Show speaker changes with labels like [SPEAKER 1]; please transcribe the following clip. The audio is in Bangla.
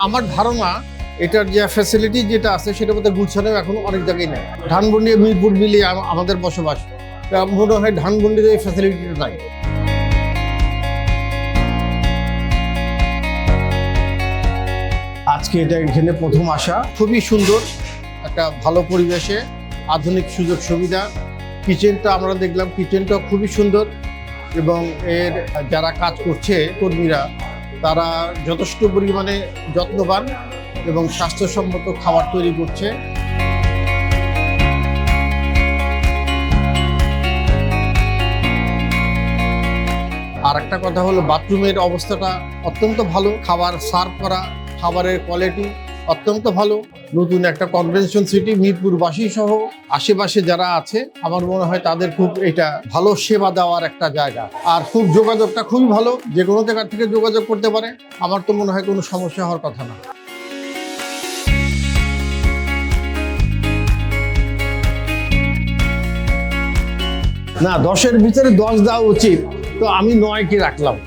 [SPEAKER 1] আমার ধারণা এটার যে ফ্যাসিলিটি যেটা আছে সেটা বোধহয় গুলশানেও এখন অনেক জায়গায় নেই। ধানমন্ডি মিরপুর মিলিয়ে আমাদের বসবাস, মনে হয় ধানমন্ডির এই ফ্যাসিলিটিটা নাই। আজকে এটা এখানে প্রথম আসা, খুবই সুন্দর একটা ভালো পরিবেশে, আধুনিক সুযোগ সুবিধা। কিচেনটা আমরা দেখলাম, কিচেনটা খুবই সুন্দর এবং এর যারা কাজ করছে কর্মীরা তারা যথেষ্ট পরিমাণে যত্নবান এবং স্বাস্থ্যসম্মত খাবার তৈরি করছে। আর একটা কথা হলো বাথরুমের অবস্থাটা অত্যন্ত ভালো, খাবার সার্ভ করা, খাবারের কোয়ালিটি অত্যন্ত ভালো। নতুন একটা কনভেনশন সিটি, মিরপুরবাসী সহ আশেপাশে যারা আছে আমার মনে হয় তাদের খুব এটা ভালো সেবা দেওয়ার একটা জায়গা। আর খুব যোগাযোগটা খুবই ভালো, যে কোনো জায়গা থেকে যোগাযোগ করতে পারে। আমার তো মনে হয় কোনো সমস্যা হওয়ার কথা না। না, 10-এর ভিতরে 10 দেওয়া উচিত, তো আমি 9কে রাখলাম।